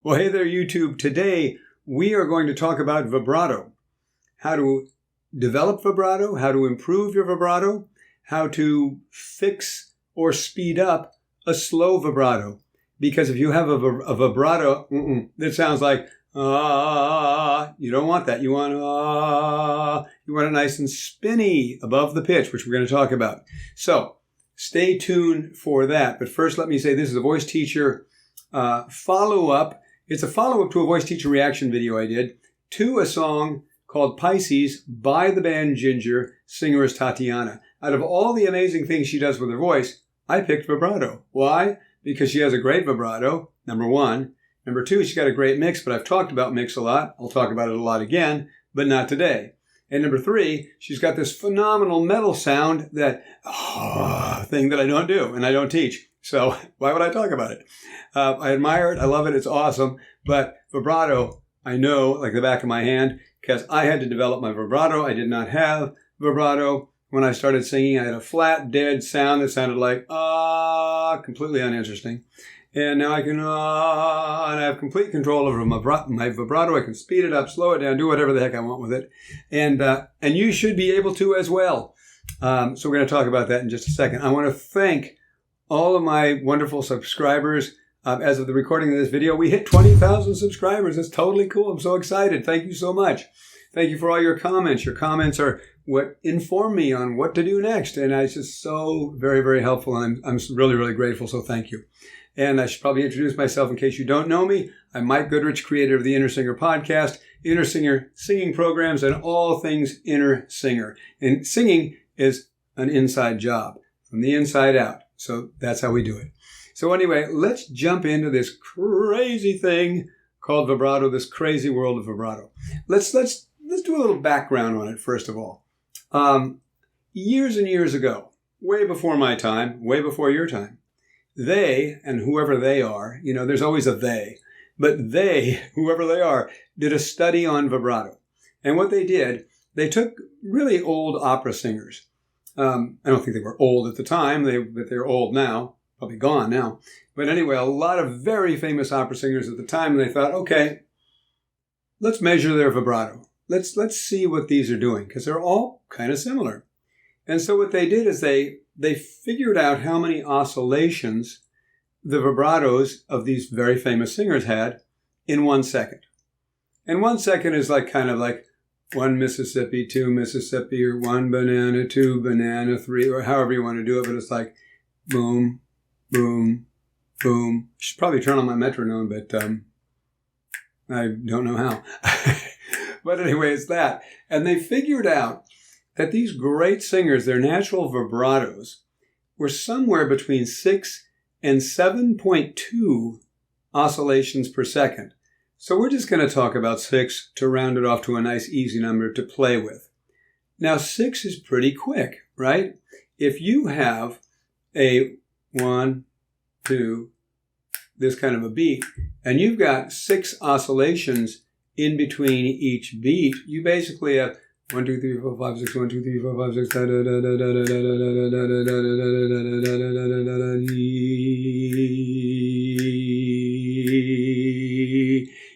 Well, hey there, YouTube. Today, we are going to talk about vibrato. How to develop vibrato, how to improve your vibrato, how to fix or speed up a slow vibrato. Because if you have a vibrato that sounds like you don't want that. You want you want it nice and spinny above the pitch, which we're going to talk about. So stay tuned for that. But first, let me say this is a voice teacher follow-up. It's a follow-up to a voice teacher reaction video I did to a song called Pisces by the band Jinjer. Singer is Tatiana. Out of all the amazing things she does with her voice, I picked vibrato. Why? Because she has a great vibrato, number one. Number two, she's got a great mix, but I've talked about mix a lot. I'll talk about it a lot again, but not today. And number three, she's got this phenomenal metal sound, that thing that I don't do and I don't teach. So why would I talk about it? I admire it. I love it. It's awesome. But vibrato, I know like the back of my hand because I had to develop my vibrato. I did not have vibrato. When I started singing, I had a flat, dead sound that sounded like completely uninteresting. And now I can, and I have complete control over my vibrato. I can speed it up, slow it down, do whatever the heck I want with it. And you should be able to as well. So we're going to talk about that in just a second. I want to thank all of my wonderful subscribers. As of the recording of this video, we hit 20,000 subscribers. That's totally cool. I'm so excited. Thank you so much. Thank you for all your comments. Your comments are what inform me on what to do next. And it's just so very, very helpful. And I'm really, really grateful. So thank you. And I should probably introduce myself in case you don't know me. I'm Mike Goodrich, creator of the Inner Singer podcast, Inner Singer singing programs, and all things Inner Singer. And singing is an inside job, from the inside out. So that's how we do it. So anyway, let's jump into this crazy thing called vibrato, this crazy world of vibrato. Let's do a little background on it, first of all. Years and years ago, way before my time, way before your time, they, and whoever they are, you know, there's always a they, but they, whoever they are, did a study on vibrato. And what they did, they took really old opera singers. I don't think they were old at the time, but they're old now, probably gone now. But anyway, a lot of very famous opera singers at the time, and they thought, okay, let's measure their vibrato. Let's see what these are doing, because they're all kind of similar. And so what they did is they figured out how many oscillations the vibratos of these very famous singers had in 1 second. And 1 second is like kind of like 1 Mississippi, 2 Mississippi, or 1 banana, 2 banana, 3, or however you want to do it. But it's like boom, boom, boom. I should probably turn on my metronome, but I don't know how. But anyway, it's that. And they figured out that these great singers, their natural vibratos, were somewhere between 6 and 7.2 oscillations per second. So we're just going to talk about 6 to round it off to a nice easy number to play with. Now 6 is pretty quick, right? If you have a 1, 2, this kind of a beat, and you've got 6 oscillations in between each beat, you basically have 1, 2, 3, 4, 5, 6, 1, 2, 3, 4, 5, 6,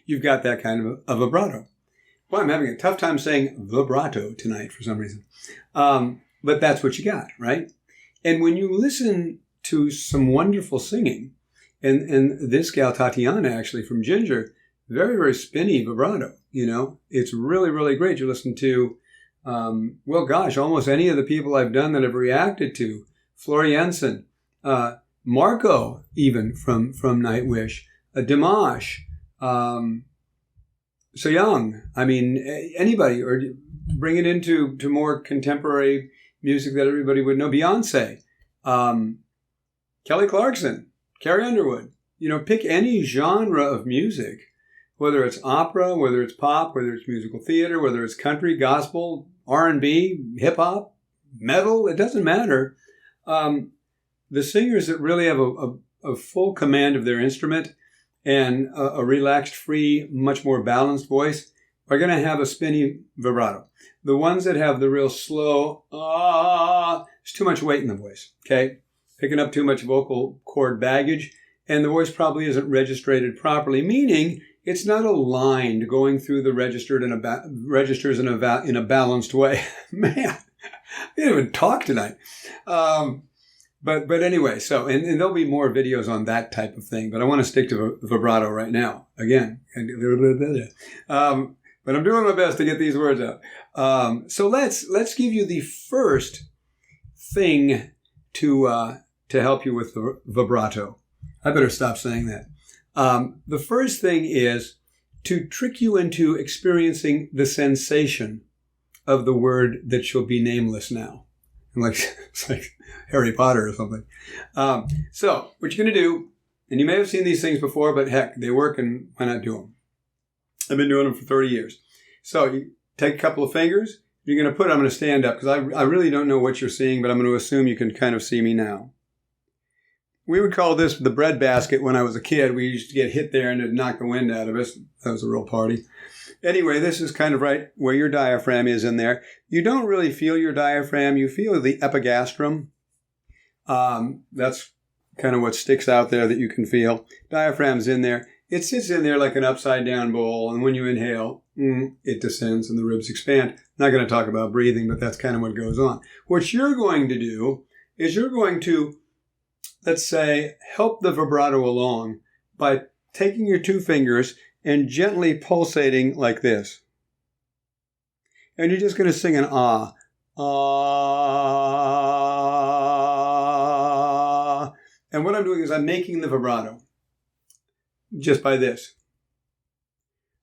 you've got that kind of a vibrato. Well, I'm having a tough time saying vibrato tonight for some reason. But that's what you got, right? And when you listen to some wonderful singing, and this gal Tatiana actually from Jinjer, very, very spinny vibrato, you know. It's really, really great. You listen to, well, gosh, almost any of the people I've done that have reacted to. Floriansen, Marco, even from Nightwish, Dimash, So Young. I mean, anybody, or bring it into more contemporary music that everybody would know. Beyonce, Kelly Clarkson, Carrie Underwood. You know, pick any genre of music. Whether it's opera, whether it's pop, whether it's musical theater, whether it's country, gospel, R&B, hip-hop, metal, it doesn't matter. The singers that really have a full command of their instrument and a relaxed, free, much more balanced voice are going to have a spinny vibrato. The ones that have the real slow, there's too much weight in the voice, okay? Picking up too much vocal cord baggage. and the voice probably isn't registered properly, meaning it's not aligned going through the registers in a balanced way. Man, I didn't even talk tonight. But anyway, so, and there'll be more videos on that type of thing, but I want to stick to vibrato right now. Again. But I'm doing my best to get these words out. So let's give you the first thing to help you with the vibrato. I better stop saying that. The first thing is to trick you into experiencing the sensation of the word that shall be nameless now. It's like Harry Potter or something. So what you're going to do, and you may have seen these things before, but heck, they work, and why not do them? I've been doing them for 30 years. So you take a couple of fingers. I'm going to stand up because I really don't know what you're seeing, but I'm going to assume you can kind of see me now. We would call this the bread basket when I was a kid. We used to get hit there and it'd knock the wind out of us. That was a real party. Anyway, this is kind of right where your diaphragm is in there. You don't really feel your diaphragm. You feel the epigastrum. That's kind of what sticks out there that you can feel. Diaphragm's in there. It sits in there like an upside down bowl, and when you inhale, it descends and the ribs expand. I'm not going to talk about breathing, but that's kind of what goes on. What you're going to do is you're going to, let's say, help the vibrato along by taking your two fingers and gently pulsating like this. And you're just going to sing an ah. Ah. And what I'm doing is I'm making the vibrato just by this.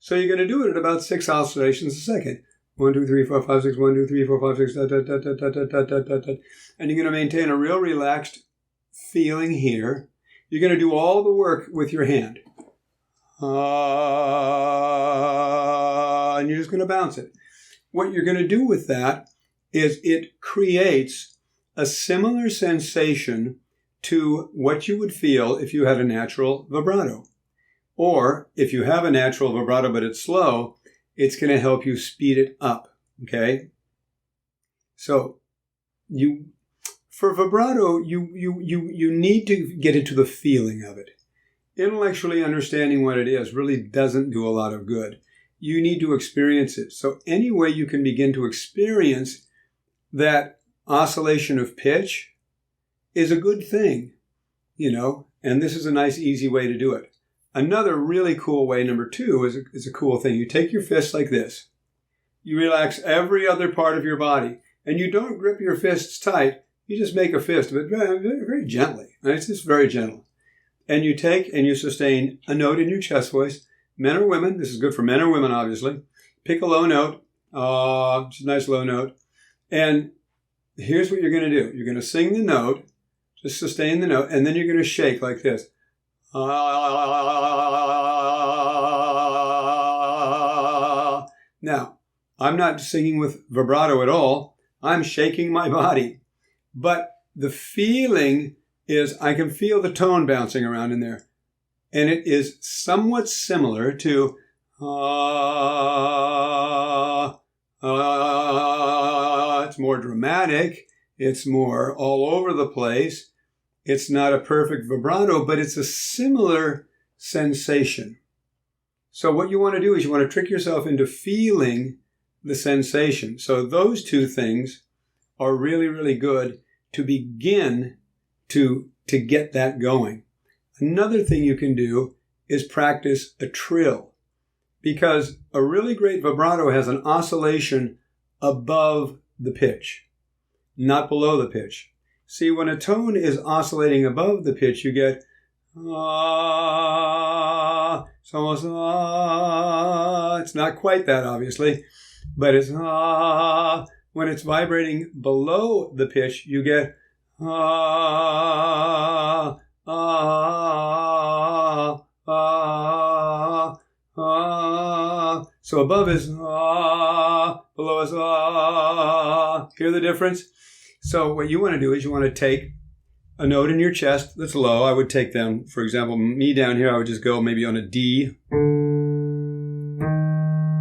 So you're going to do it at about 6 oscillations a second. 1, 2, 3, 4, 5, 6, 1, 2, 3, 4, 5, 6, da, da, da, da, da, da, da, da, da. And you're going to maintain a real relaxed feeling here. You're going to do all the work with your hand. And you're just going to bounce it. What you're going to do with that is it creates a similar sensation to what you would feel if you had a natural vibrato. Or if you have a natural vibrato but it's slow, it's going to help you speed it up. Okay? So for vibrato, you need to get into the feeling of it. Intellectually understanding what it is really doesn't do a lot of good. You need to experience it. So any way you can begin to experience that oscillation of pitch is a good thing, and this is a nice, easy way to do it. Another really cool way, number 2, is a cool thing. You take your fist like this. You relax every other part of your body, and you don't grip your fists tight. You just make a fist, but very, very gently. Right? It's just very gentle. And you take and you sustain a note in your chest voice. Men or women, this is good for men or women, obviously. Pick a low note, just a nice low note. And here's what you're going to do. You're going to sing the note, just sustain the note, and then you're going to shake like this. Now, I'm not singing with vibrato at all. I'm shaking my body. But the feeling is I can feel the tone bouncing around in there. And it is somewhat similar to it's more dramatic. It's more all over the place. It's not a perfect vibrato, but it's a similar sensation. So what you want to do is you want to trick yourself into feeling the sensation. So those two things are really, really good to begin to get that going. Another thing you can do is practice a trill, because a really great vibrato has an oscillation above the pitch, not below the pitch. See, when a tone is oscillating above the pitch, you get ah. It's almost ah. It's not quite that, obviously, but it's ah. When it's vibrating below the pitch, you get ah, ah, ah, ah. So above is ah, below is ah. Hear the difference? So what you want to do is you want to take a note in your chest that's low. I would take them, for example, me down here, I would just go maybe on a D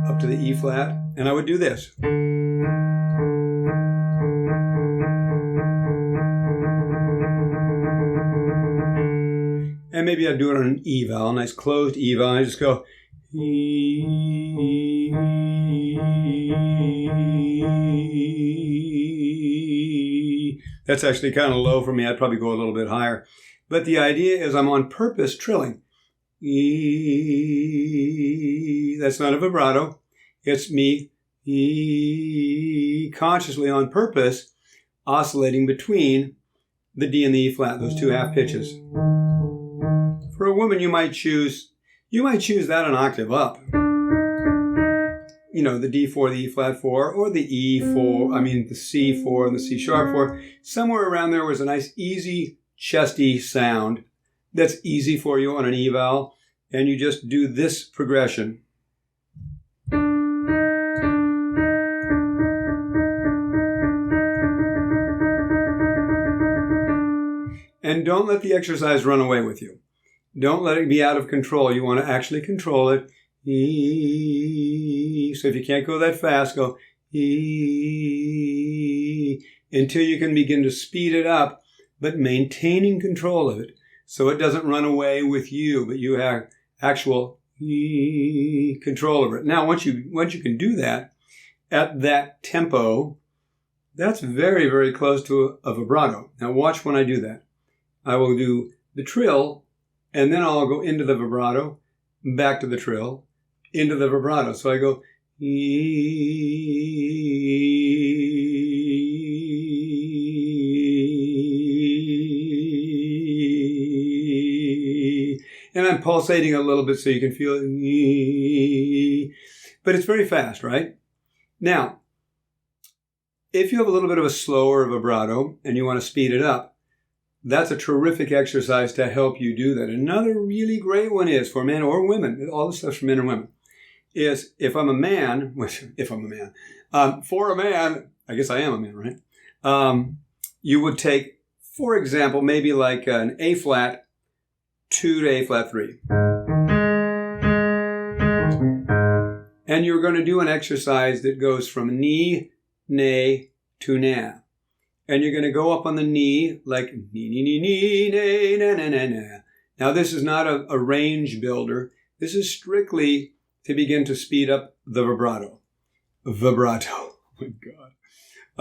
up to the E flat, and I would do this. And maybe maybe I'd do it on an E vowel, nice closed E vowel. I just go. That's actually kind of low for me. I'd probably go a little bit higher. But the idea is I'm on purpose trilling. That's not a vibrato. It's me consciously on purpose oscillating between the D and the E flat, those two half pitches. For a woman, you might choose that an octave up. You know, the D4, the E flat 4, or the the C4 and the C sharp 4. Somewhere around there was a nice, easy, chesty sound that's easy for you on an E vowel. And you just do this progression. And don't let the exercise run away with you. Don't let it be out of control. You want to actually control it. So if you can't go that fast, go until you can begin to speed it up, but maintaining control of it so it doesn't run away with you, but you have actual control over it. Now, once you can do that at that tempo, that's very, very close to a vibrato. Now, watch when I do that. I will do the trill, and then I'll go into the vibrato, back to the trill, into the vibrato. So I go, and I'm pulsating a little bit so you can feel it. But it's very fast, right? Now, if you have a little bit of a slower vibrato and you want to speed it up, that's a terrific exercise to help you do that. Another really great one is for men or women, all this stuff's for men and women, is for a man, I guess I am a man, right? You would take, for example, maybe like an A flat 2 to A flat 3. And you're going to do an exercise that goes from ni, ne to na. And you're going to go up on the knee like ni, ni, ni, ni, ne, na, na, na, na. Now, this is not a range builder. This is strictly to begin to speed up the vibrato. Vibrato. Oh, my God.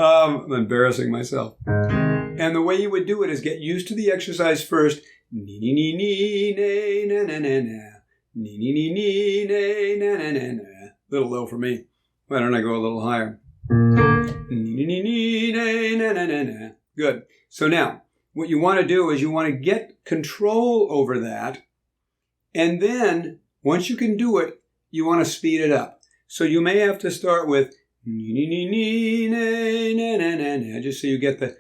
I'm embarrassing myself. And the way you would do it is get used to the exercise first. Ni, ni, ni, ni, ne, na, na, na, na. Ni, ni, ni, ni, ne, na, na, na, na. A little low for me. Why don't I go a little higher? Good. So now, what you want to do is you want to get control over that. And then, once you can do it, you want to speed it up. So you may have to start with just so you get the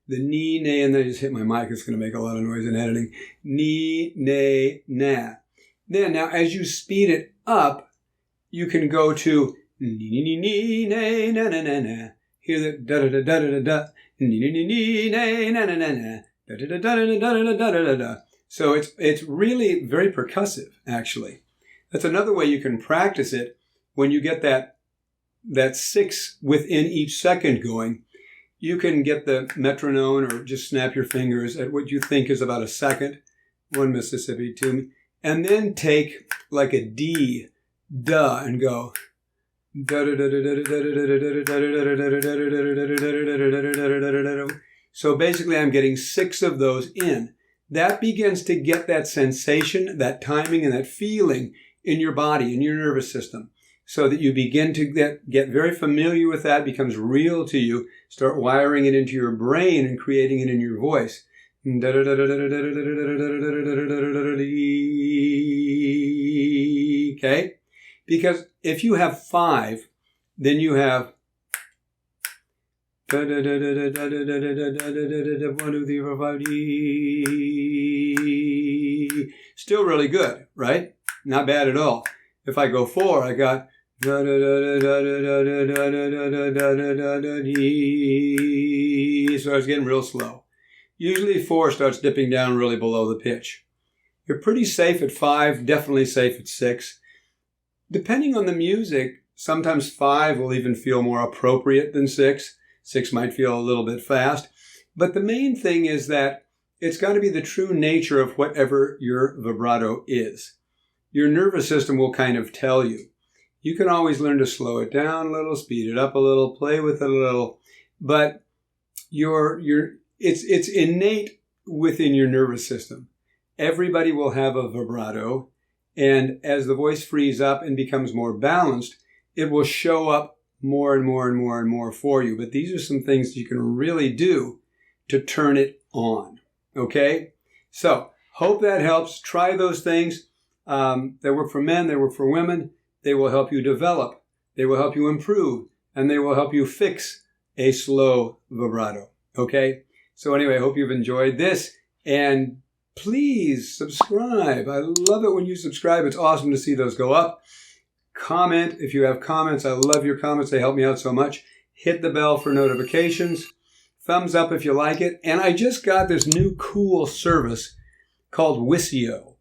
the ni, ne, and then I just hit my mic. It's going to make a lot of noise in editing. Ni, ne, na. Then, now, as you speed it up, you can go to ni, ni, ni, ni, ne, na, na, na, na. Hear the da, da, da, da, da, da, ni, ni, ni, ni, ne, na, na, na, na. Da, da, da, da, da, da, da, da, da, da. So it's really very percussive, actually. That's another way you can practice it when you get that 6 within each second going. You can get the metronome or just snap your fingers at what you think is about a second, 1 Mississippi, 2, and then take like a D, da, and go. So basically I'm getting 6 of those in. That begins to get that sensation, that timing, and that feeling in your body, in your nervous system, so that you begin to get very familiar with that, becomes real to you, start wiring it into your brain and creating it in your voice. Okay? Because if you have 5, then you have 1, 2, 3, 4, 5, still really good, right? Not bad at all. If I go 4, I got so it's getting real slow. Usually 4 starts dipping down really below the pitch. You're pretty safe at 5, definitely safe at 6. Depending on the music, sometimes 5 will even feel more appropriate than 6. 6 might feel a little bit fast. But the main thing is that it's got to be the true nature of whatever your vibrato is. Your nervous system will kind of tell you. You can always learn to slow it down a little, speed it up a little, play with it a little, but it's innate within your nervous system. Everybody will have a vibrato, and as the voice frees up and becomes more balanced, it will show up more and more and more and more for you. But these are some things you can really do to turn it on. Okay? So, hope that helps. Try those things. They work for men, they work for women. They will help you develop. They will help you improve. And they will help you fix a slow vibrato. Okay? So anyway, I hope you've enjoyed this. And please subscribe. I love it when you subscribe. It's awesome to see those go up. Comment if you have comments. I love your comments. They help me out so much. Hit the bell for notifications. Thumbs up if you like it. And I just got this new cool service called Wisio.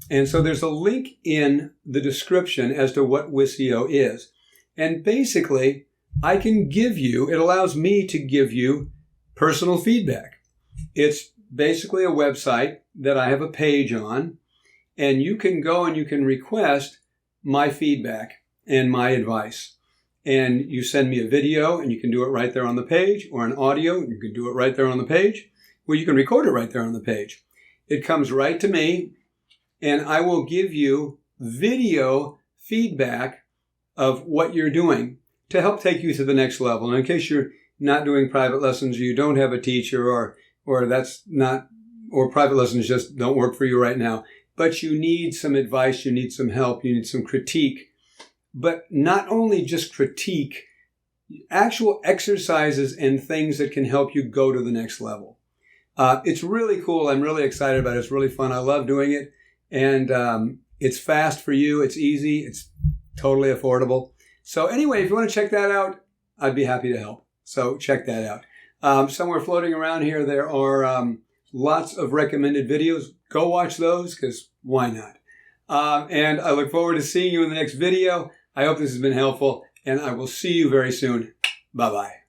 And so there's a link in the description as to what Wisio is. And basically, I can give you, it allows me to give you personal feedback. It's basically a website that I have a page on, and you can go and you can request my feedback and my advice. And you send me a video, and you can do it right there on the page, or an audio, and you can do it right there on the page, or you can record it right there on the page. It comes right to me, and I will give you video feedback of what you're doing to help take you to the next level. And in case you're not doing private lessons, you don't have a teacher, or private lessons just don't work for you right now, but you need some advice, you need some help, you need some critique. But not only just critique, actual exercises and things that can help you go to the next level. It's really cool. I'm really excited about it. It's really fun. I love doing it. And it's fast for you. It's easy. It's totally affordable. So anyway, if you want to check that out, I'd be happy to help. So check that out. Somewhere floating around here, there are lots of recommended videos. Go watch those, because why not? And I look forward to seeing you in the next video. I hope this has been helpful, and I will see you very soon. Bye-bye.